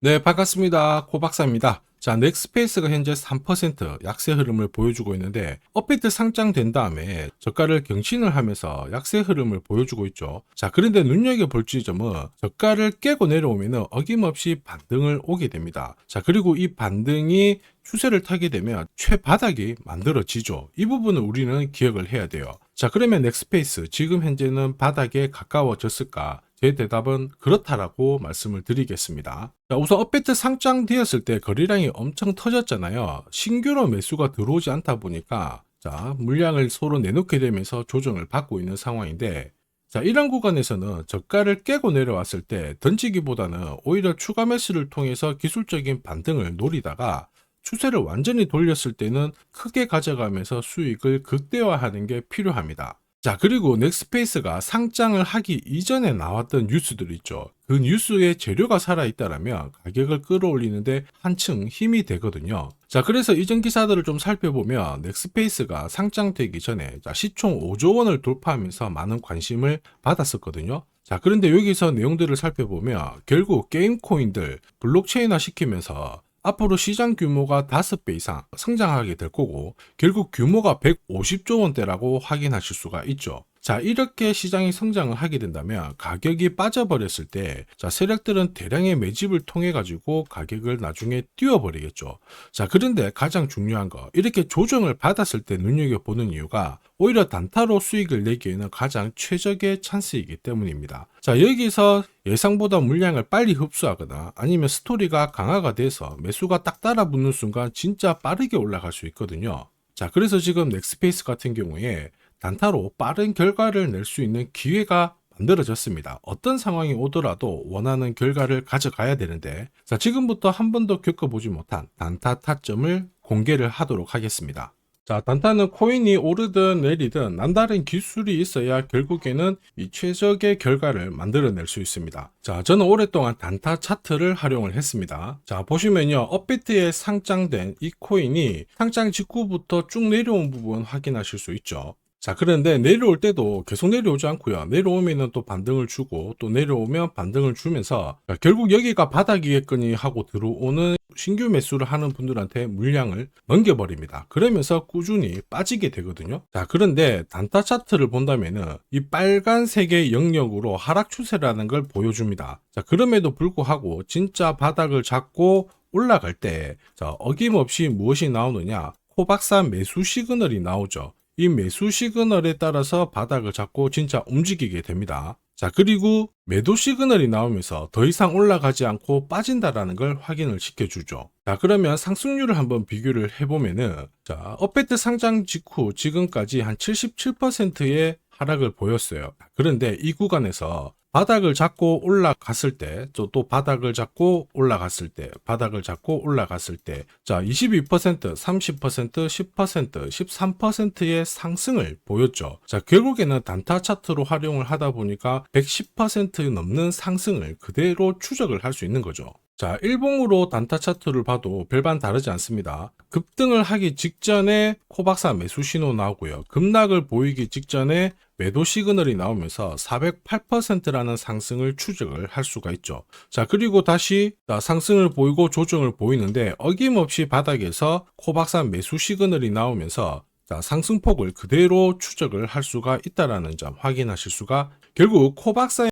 네, 반갑습니다. 코박사입니다. 자, 넥스페이스가 현재 3% 약세 흐름을 보여주고 있는데 업비트 상장된 다음에 저가를 경신을 하면서 약세 흐름을 보여주고 있죠. 자, 그런데 눈여겨볼 지점은 저가를 깨고 내려오면 어김없이 반등을 오게 됩니다. 자, 그리고 이 반등이 추세를 타게 되면 최바닥이 만들어지죠. 이 부분을 우리는 기억을 해야 돼요. 자, 그러면 넥스페이스 지금 현재는 바닥에 가까워졌을까? 제 대답은 그렇다라고 말씀을 드리겠습니다. 자, 우선 업비트 상장되었을 때 거래량이 엄청 터졌잖아요. 신규로 매수가 들어오지 않다 보니까 자, 물량을 서로 내놓게 되면서 조정을 받고 있는 상황인데, 자, 이런 구간에서는 저가를 깨고 내려왔을 때 던지기보다는 오히려 추가 매수를 통해서 기술적인 반등을 노리다가 추세를 완전히 돌렸을 때는 크게 가져가면서 수익을 극대화하는 게 필요합니다. 자, 그리고 넥스페이스가 상장을 하기 이전에 나왔던 뉴스들 있죠. 그 뉴스에 재료가 살아있다면 가격을 끌어올리는데 한층 힘이 되거든요. 자, 그래서 이전 기사들을 좀 살펴보면 넥스페이스가 상장되기 전에 시총 5조 원을 돌파하면서 많은 관심을 받았었거든요. 자, 그런데 여기서 내용들을 살펴보면 결국 게임 코인들 블록체인화 시키면서 앞으로 시장 규모가 5배 이상 성장하게 될 거고 결국 규모가 150조 원대라고 확인하실 수가 있죠. 자, 이렇게 시장이 성장을 하게 된다면 가격이 빠져버렸을 때 세력들은 대량의 매집을 통해 가지고 가격을 나중에 띄워버리겠죠. 자, 그런데 가장 중요한 거, 이렇게 조정을 받았을 때 눈여겨보는 이유가 오히려 단타로 수익을 내기에는 가장 최적의 찬스이기 때문입니다. 자, 여기서 예상보다 물량을 빨리 흡수하거나 아니면 스토리가 강화가 돼서 매수가 딱 따라붙는 순간 진짜 빠르게 올라갈 수 있거든요. 자, 그래서 지금 넥스페이스 같은 경우에 단타로 빠른 결과를 낼 수 있는 기회가 만들어졌습니다. 어떤 상황이 오더라도 원하는 결과를 가져가야 되는데, 자, 지금부터 한 번도 겪어보지 못한 단타 타점을 공개를 하도록 하겠습니다. 자, 단타는 코인이 오르든 내리든 남다른 기술이 있어야 결국에는 이 최적의 결과를 만들어낼 수 있습니다. 자, 저는 오랫동안 단타 차트를 활용을 했습니다. 자, 보시면요, 업비트에 상장된 이 코인이 상장 직후부터 쭉 내려온 부분 확인하실 수 있죠. 자, 그런데 내려올 때도 계속 내려오지 않고요. 내려오면은 또 반등을 주고 또 내려오면 반등을 주면서 결국 여기가 바닥이겠거니 하고 들어오는 신규 매수를 하는 분들한테 물량을 넘겨버립니다. 그러면서 꾸준히 빠지게 되거든요. 자, 그런데 단타 차트를 본다면은 이 빨간색의 영역으로 하락 추세라는 걸 보여줍니다. 자, 그럼에도 불구하고 진짜 바닥을 잡고 올라갈 때 어김없이 무엇이 나오느냐? 코박사 매수 시그널이 나오죠. 이 매수 시그널에 따라서 바닥을 잡고 진짜 움직이게 됩니다. 자, 그리고 매도 시그널이 나오면서 더 이상 올라가지 않고 빠진다라는 걸 확인을 시켜주죠. 자, 그러면 상승률을 한번 비교를 해보면은, 자, 업비트 상장 직후 지금까지 한 77%의 하락을 보였어요. 그런데 이 구간에서 바닥을 잡고 올라갔을 때, 또 바닥을 잡고 올라갔을 때, 바닥을 잡고 올라갔을 때, 자, 22%, 30%, 10%, 13%의 상승을 보였죠. 자, 결국에는 단타 차트로 활용을 하다 보니까 110% 넘는 상승을 그대로 추적을 할 수 있는 거죠. 자, 일봉으로 단타 차트를 봐도 별반 다르지 않습니다. 급등을 하기 직전에 코박사 매수 신호 나오고요. 급락을 보이기 직전에 매도 시그널이 나오면서 408%라는 상승을 추적을 할 수가 있죠. 자, 그리고 다시 상승을 보이고 조정을 보이는데 어김없이 바닥에서 코박사 매수 시그널이 나오면서 상승폭을 그대로 추적을 할 수가 있다는 점 확인하실 수가, 결국 코박사의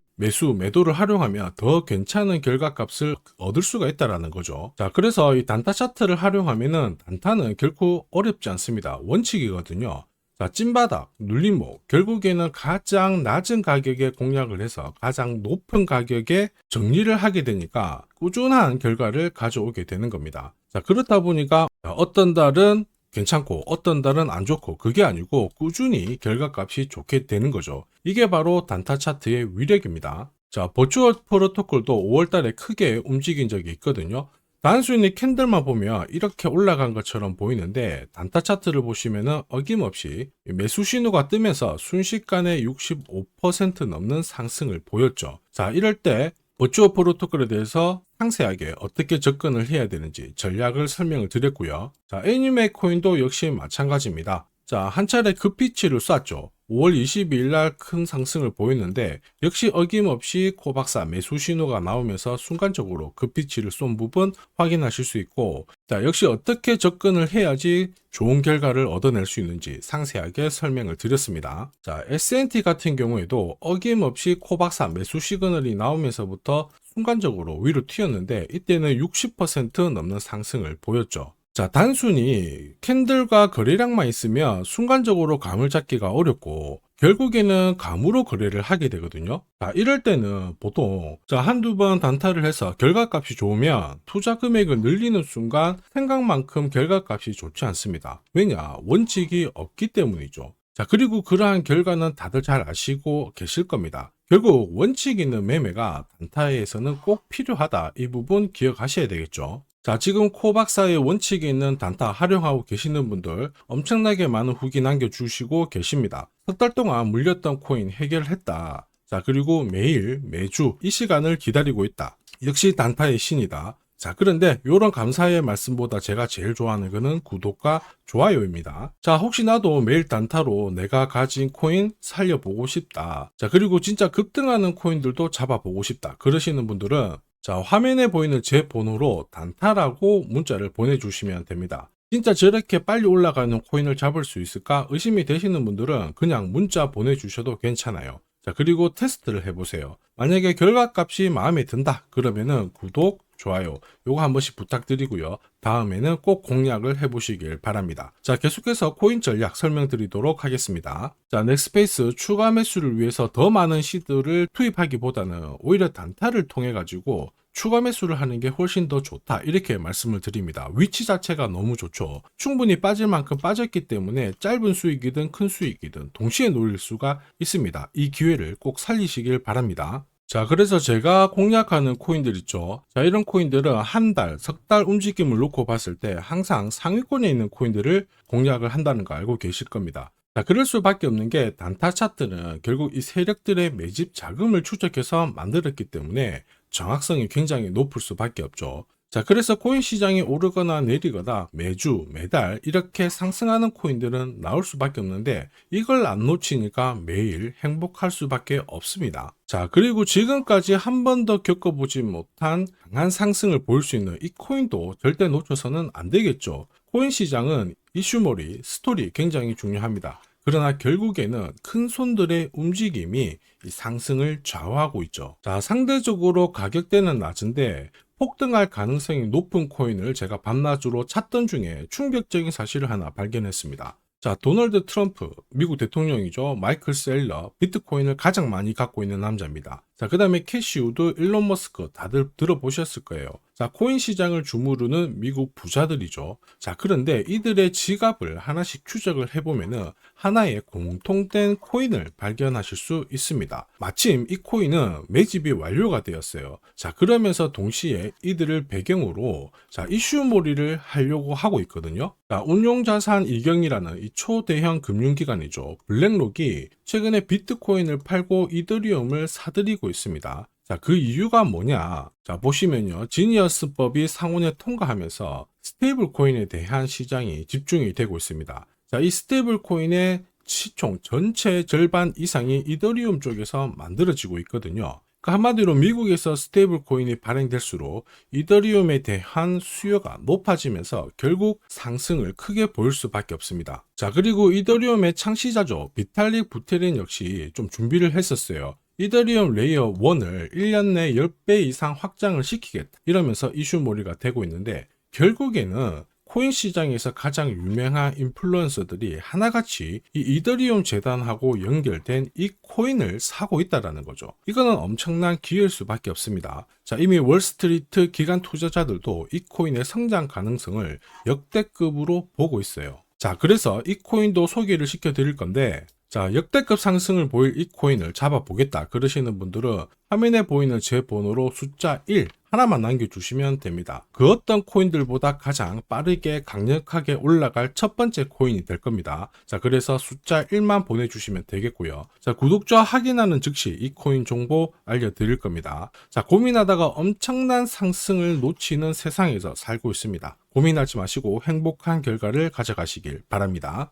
매도를 활용하면 더 괜찮은 결과값을 얻을 수가 있다는 거죠. 자, 그래서 이 단타 차트를 활용하면은 단타는 결코 어렵지 않습니다. 원칙이거든요. 자, 찐바닥, 눌림목, 결국에는 가장 낮은 가격에 공략을 해서 가장 높은 가격에 정리를 하게 되니까 꾸준한 결과를 가져오게 되는 겁니다. 자, 그렇다 보니까 어떤 달은 괜찮고 어떤 달은 안 좋고, 그게 아니고 꾸준히 결과값이 좋게 되는 거죠. 이게 바로 단타 차트의 위력입니다. 자, 버추얼 프로토콜도 5월달에 크게 움직인 적이 있거든요. 단순히 캔들만 보면 이렇게 올라간 것처럼 보이는데 단타 차트를 보시면은 어김없이 매수 신호가 뜨면서 순식간에 65% 넘는 상승을 보였죠. 자, 이럴 때 버추얼 프로토콜에 대해서 상세하게 어떻게 접근을 해야 되는지 전략을 설명을 드렸고요. 자, 애니메 코인도 역시 마찬가지입니다. 자, 한 차례 급피치를 쐈죠. 5월 22일 날 큰 상승을 보였는데 역시 어김없이 코박사 매수 신호가 나오면서 순간적으로 급피치를 쏜 부분 확인하실 수 있고, 자, 역시 어떻게 접근을 해야지 좋은 결과를 얻어낼 수 있는지 상세하게 설명을 드렸습니다. 자, S&T 같은 경우에도 어김없이 코박사 매수 시그널이 나오면서부터 순간적으로 위로 튀었는데 이때는 60% 넘는 상승을 보였죠. 자, 단순히 캔들과 거래량만 있으면 순간적으로 감을 잡기가 어렵고 결국에는 감으로 거래를 하게 되거든요. 자, 이럴 때는 보통 한두 번 단타를 해서 결과값이 좋으면 투자 금액을 늘리는 순간 생각만큼 결과값이 좋지 않습니다. 왜냐? 원칙이 없기 때문이죠. 자, 그리고 그러한 결과는 다들 잘 아시고 계실 겁니다. 결국 원칙 있는 매매가 단타에서는 꼭 필요하다. 이 부분 기억하셔야 되겠죠. 자, 지금 코박사의 원칙이 있는 단타 활용하고 계시는 분들 엄청나게 많은 후기 남겨주시고 계십니다. 석 달 동안 물렸던 코인 해결했다. 자, 그리고 매일, 매주 이 시간을 기다리고 있다. 역시 단타의 신이다. 자, 그런데 이런 감사의 말씀보다 제가 제일 좋아하는 거는 구독과 좋아요입니다. 자, 혹시나도 매일 단타로 내가 가진 코인 살려보고 싶다. 자, 그리고 진짜 급등하는 코인들도 잡아보고 싶다. 그러시는 분들은 자, 화면에 보이는 제 번호로 단타라고 문자를 보내주시면 됩니다. 진짜 저렇게 빨리 올라가는 코인을 잡을 수 있을까 의심이 되시는 분들은 그냥 문자 보내주셔도 괜찮아요. 자, 그리고 테스트를 해보세요. 만약에 결과값이 마음에 든다 그러면은 구독, 좋아요 요거 한 번씩 부탁드리고요. 다음에는 꼭 공략을 해보시길 바랍니다. 자, 계속해서 코인 전략 설명드리도록 하겠습니다. 자, 넥스페이스 추가 매수를 위해서 더 많은 시드를 투입하기보다는 오히려 단타를 통해 가지고 추가 매수를 하는 게 훨씬 더 좋다 이렇게 말씀을 드립니다. 위치 자체가 너무 좋죠. 충분히 빠질 만큼 빠졌기 때문에 짧은 수익이든 큰 수익이든 동시에 노릴 수가 있습니다. 이 기회를 꼭 살리시길 바랍니다. 자, 그래서 제가 공략하는 코인들 있죠. 자, 이런 코인들은 한 달, 석 달 움직임을 놓고 봤을 때 항상 상위권에 있는 코인들을 공략을 한다는 거 알고 계실 겁니다. 자, 그럴 수밖에 없는 게 단타 차트는 결국 이 세력들의 매집 자금을 추적해서 만들었기 때문에 정확성이 굉장히 높을 수밖에 없죠. 자, 그래서 코인 시장이 오르거나 내리거나 매주, 매달 이렇게 상승하는 코인들은 나올 수밖에 없는데 이걸 안 놓치니까 매일 행복할 수밖에 없습니다. 자, 그리고 지금까지 한 번도 겪어보지 못한 강한 상승을 보일 수 있는 이 코인도 절대 놓쳐서는 안 되겠죠. 코인 시장은 이슈몰이, 스토리 굉장히 중요합니다. 그러나 결국에는 큰 손들의 움직임이 이 상승을 좌우하고 있죠. 자, 상대적으로 가격대는 낮은데 폭등할 가능성이 높은 코인을 제가 밤낮으로 찾던 중에 충격적인 사실을 하나 발견했습니다. 자, 도널드 트럼프, 미국 대통령이죠. 마이클 셀러, 비트코인을 가장 많이 갖고 있는 남자입니다. 자, 그 다음에 캐시우드, 일론 머스크 다들 들어보셨을 거예요. 자, 코인 시장을 주무르는 미국 부자들이죠. 자, 그런데 이들의 지갑을 하나씩 추적을 해보면은 하나의 공통된 코인을 발견하실 수 있습니다. 마침 이 코인은 매집이 완료가 되었어요. 자, 그러면서 동시에 이들을 배경으로 자, 이슈몰이를 하려고 하고 있거든요. 자, 운용자산 이경이라는 이 초대형 금융기관이죠. 블랙록이 최근에 비트코인을 팔고 이더리움을 사들이고 있습니다. 자, 그 이유가 뭐냐? 자, 보시면요. 지니어스법이 상원에 통과하면서 스테이블 코인에 대한 시장이 집중이 되고 있습니다. 자, 이 스테이블 코인의 시총 전체 절반 이상이 이더리움 쪽에서 만들어지고 있거든요. 그러니까 한마디로 미국에서 스테이블 코인이 발행될수록 이더리움에 대한 수요가 높아지면서 결국 상승을 크게 보일 수밖에 없습니다. 자, 그리고 이더리움의 창시자죠. 비탈릭 부테린 역시 좀 준비를 했었어요. 이더리움 레이어 1을 1년 내 10배 이상 확장을 시키겠다 이러면서 이슈몰이가 되고 있는데 결국에는 코인 시장에서 가장 유명한 인플루언서들이 하나같이 이 이더리움 재단하고 연결된 이 코인을 사고 있다는 거죠. 이거는 엄청난 기회일 수밖에 없습니다. 자, 이미 월스트리트 기관 투자자들도 이 코인의 성장 가능성을 역대급으로 보고 있어요. 자, 그래서 이 코인도 소개를 시켜드릴 건데 자, 역대급 상승을 보일 이 코인을 잡아보겠다 그러시는 분들은 화면에 보이는 제 번호로 숫자 1 하나만 남겨주시면 됩니다. 그 어떤 코인들보다 가장 빠르게 강력하게 올라갈 첫 번째 코인이 될 겁니다. 자, 그래서 숫자 1만 보내주시면 되겠고요. 자, 구독자 확인하는 즉시 이 코인 정보 알려드릴 겁니다. 자, 고민하다가 엄청난 상승을 놓치는 세상에서 살고 있습니다. 고민하지 마시고 행복한 결과를 가져가시길 바랍니다.